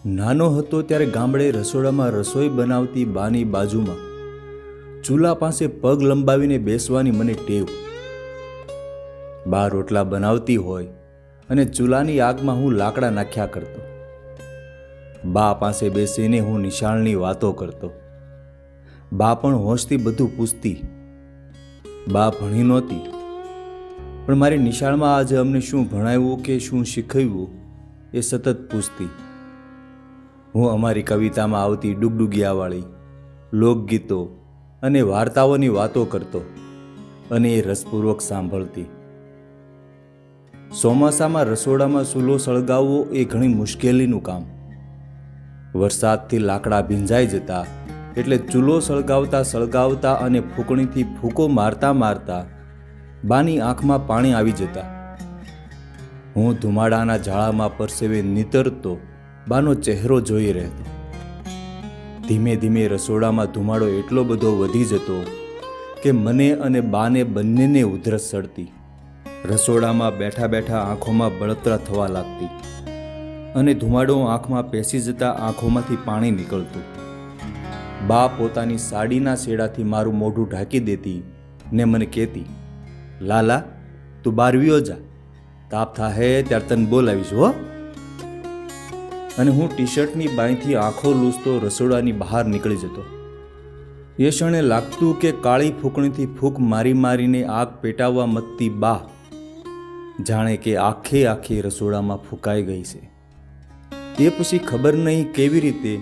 નાનો હતો ત્યારે ગામડે રસોડામાં રસોઈ બનાવતી બાની બાજુમાં ચૂલા પાસે પગ લંબાવીને બેસવાની મને ટેવ. બા રોટલા બનાવતી હોય અને ચૂલાની આગમાં હું લાકડા નાખ્યા કરતો. બા પાસે બેસીને હું નિશાળની વાતો કરતો. બા પણ હોંશથી બધું પૂછતી. બા ભણી નહોતી, પણ મારી નિશાળમાં આજે અમને શું ભણાવ્યું કે શું શીખવ્યું એ સતત પૂછતી. હું અમારી કવિતામાં આવતી ડુગડુગિયાવાળી લોકગીતો અને વાર્તાઓની વાતો કરતો અને એ રસપૂર્વક સાંભળતી. ચોમાસામાં રસોડામાં ચૂલો સળગાવવો એ ઘણી મુશ્કેલીનું કામ. વરસાદથી લાકડા ભીંજાઈ જતા એટલે ચૂલો સળગાવતા અને ફૂંકણીથી ફૂંકો મારતા બાની આંખમાં પાણી આવી જતા. હું ધુમાડાના ઝાડામાં પરસેવે નીતરતો બાનો ચહેરો જોઈ રહેતો. ધીમે ધીમે રસોડામાં ધુમાડો એટલો બધો વધી જતો કે મને અને બાને બંનેને ઉધરસ ચડતી. રસોડામાં બેઠા બેઠા આંખોમાં બળતરા થવા લાગતી અને ધુમાડો આંખમાં પેસી જતા આંખોમાંથી પાણી નીકળતું. બા પોતાની સાડીના શેડાથી મારું મોઢું ઢાંકી દેતી ને મને કહેતી, લાલા તું બહાર વિયો જા, તાપ થાહે ત્યારે તને બોલાવીશ હો. અને હું ટી શર્ટની બાંયથી આંખો લૂસતો રસોડાની બહાર નીકળી જતો. એ ક્ષણે લાગતું કે કાળી ફૂંકણીથી ફૂંક મારીને આગ પેટાવવા મથતી બા જાણે કે આખી રસોડામાં ફૂંકાઈ ગઈ છે. એ પછી ખબર નહીં કેવી રીતે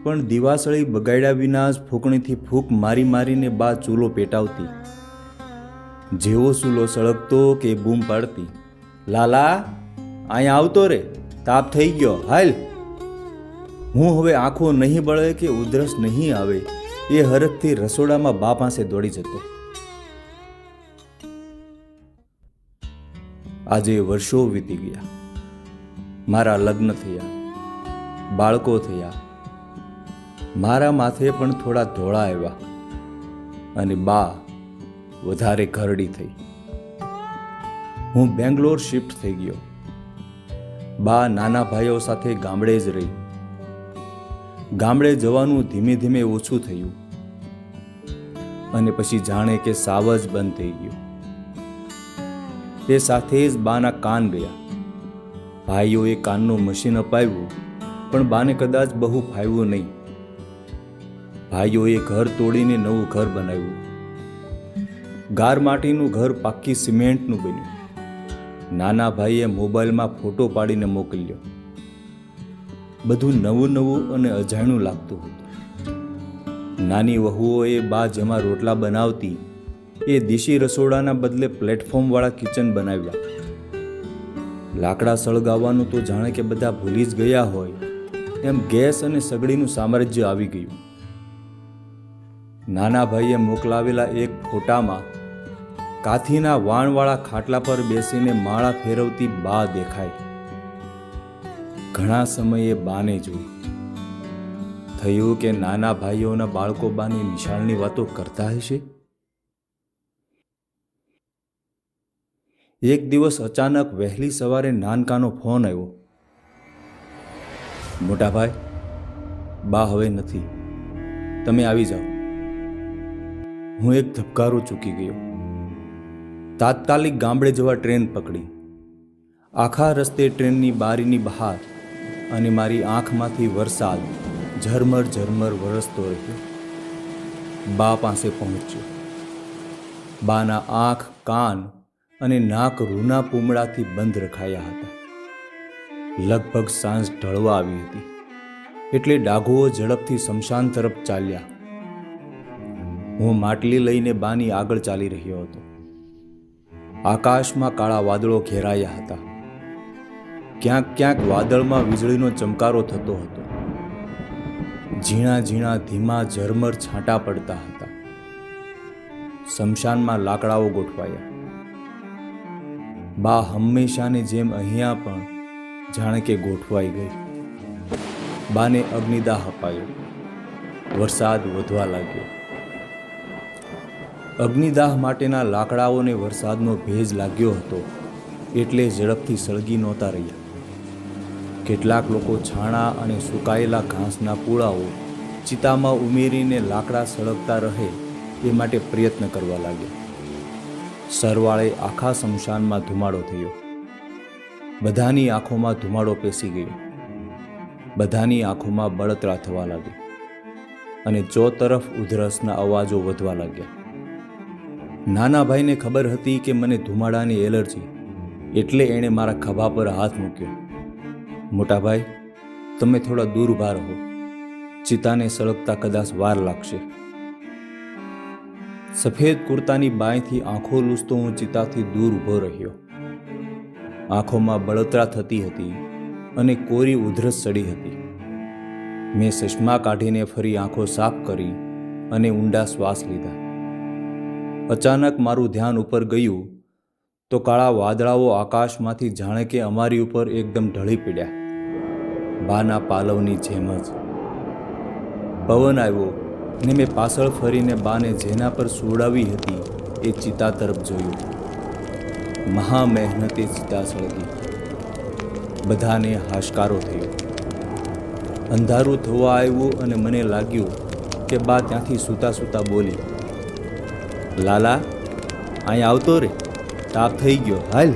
પણ દિવાસળી બગાડ્યા વિના જ ફૂંકણીથી ફૂંક મારીને બા ચૂલો પેટાવતી. જેવો ચૂલો સળગતો કે બૂમ પાડતી, લાલા અહીંયા આવતો રે, તાપ થઈ ગયો, હાલ. હું હવે આંખો નહીં બળે કે ઉધરસ નહીં આવે એ હરખથી રસોડામાં બા પાસે દોડી જતો. આજે વર્ષો વીતી ગયા. મારા લગ્ન થયા, બાળકો થયા, મારા માથે પણ થોડા ધોળા આવ્યા અને બા વધારે ઘરડી થઈ. હું બેંગ્લોર શિફ્ટ થઈ ગયો. બા નાના ભાઈઓ સાથે ગામડે જ રહી. ગામડે જવાનું ધીમે ધીમે ઓછું થયું અને પછી જાણે કે સાવ જ બંધ થઈ ગયું. એ સાથે જ બાના કાન ગયા. ભાઈઓએ કાનનું મશીન અપાવ્યું પણ બાને કદાચ બહુ ફાવ્યું નહીં. ભાઈઓએ ઘર તોડીને નવું ઘર બનાવ્યું. ગાર માટીનું ઘર પાક્કી સિમેન્ટનું બન્યું. નાના ભાઈએ મોબાઈલમાં ફોટો પાડીને મોકલ્યો. બધું નવું અને અજાણ્યું લાગતું હતું. નાની વહુઓએ બા જેમાં રોટલા બનાવતી એ દેશી રસોડાના બદલે પ્લેટફોર્મવાળા કિચન બનાવ્યા. લાકડા સળગાવવાનું તો જાણે કે બધા ભૂલી જ ગયા હોય એમ ગેસ અને સગડીનું સામ્રાજ્ય આવી ગયું. નાના ભાઈએ મોકલાવેલા એક ફોટામાં કાથીના વાણવાળા ખાટલા પર બેસીને માળા ફેરવતી બા દેખાય. ઘણા સમયે બાને જોઈ. થયું કે નાના ભાઈઓના બાળકો બાની નિશાળની વાતો કરતા હશે. એક દિવસ અચાનક વહેલી સવારે નાનકાનો ફોન આવ્યો. મોટા ભાઈ, બા હવે નથી, તમે આવી જાઓ. હું એક ધબકારો ચૂકી ગયો. તાત્કાલિક ગામડે જવા ટ્રેન પકડી. આખા રસ્તે ટ્રેનની બારીની બહાર અને મારી આંખમાંથી વરસાદ ઝરમર વરસતો રહ્યો. બા પાસે પહોંચ્યો. બાના આંખ, કાન અને નાક રૂના પૂમડાથી બંધ રખાયા હતા. લગભગ સાંજ ઢળવા આવી હતી એટલે ડાઘુઓ ઝડપથી સ્મશાન તરફ ચાલ્યા. હું માટલી લઈને બાની આગળ ચાલી રહ્યો હતો. આકાશમાં કાળા વાદળો ઘેરાયા હતા. ક્યાંક વાદળમાં વીજળીનો ચમકારો થતો હતો. ઝીણા ધીમા ઝરમર છાંટા પડતા હતા. સ્મશાનમાં લાકડાઓ ગોઠવાયા. બા હંમેશાની જેમ અહીંયા પણ જાણે કે ગોઠવાઈ ગઈ. બાને અગ્નિદાહ અપાયો. વરસાદ વધવા લાગ્યો. અગ્નિદાહ માટેના લાકડાઓને વરસાદનો ભેજ લાગ્યો હતો એટલે ઝડપથી સળગી નહોતા રહ્યા. કેટલાક લોકો છાણા અને સુકાયેલા ઘાસના પૂળાઓ ચિતામાં ઉમેરીને લાકડા સળગતા રહે એ માટે પ્રયત્ન કરવા લાગ્યા. સરવાળે આખા સ્મશાનમાં ધુમાડો થયો. બધાની આંખોમાં ધુમાડો પેસી ગયો. બધાની આંખોમાં બળતરા થવા લાગી અને ચોતરફ ઉધરસના અવાજો વધવા લાગ્યા. નાના ભાઈને ખબર હતી કે મને ધુમાડાની એલર્જી, એટલે એણે મારા ખભા પર હાથ મૂક્યો. મોટા ભાઈ, તમે થોડા દૂર ઊભા રહો. ચિતાને સળગતા કદાચ વાર લાગશે. સફેદ કુર્તાની બાંયથી આંખો લૂસતો હું ચિતાથી દૂર ઊભો રહ્યો. આંખોમાં બળતરા થતી હતી અને કોરી ઉધરસ ચડી હતી. મેં ચશ્મા કાઢીને ફરી આંખો સાફ કરી અને ઊંડા શ્વાસ લીધા. અચાનક મારું ધ્યાન ઉપર ગયું તો કાળા વાદળાઓ આકાશમાંથી જાણે કે અમારી ઉપર એકદમ ઢળી પડ્યા, બાના પાલવની જેમ જ. પવન આવ્યો ને મેં પાછળ ફરીને બાને જેના પર સુવડાવી હતી એ ચિતા તરફ જોયું. મહા મહેનતે ચિતા સળગી. બધાને હાશકારો થયો. અંધારું થવા આવ્યું અને મને લાગ્યું કે બા ત્યાંથી સૂતા સૂતા બોલી, લાલા, અહીં આવતો રે, તાપ થઈ ગયો, હાલ.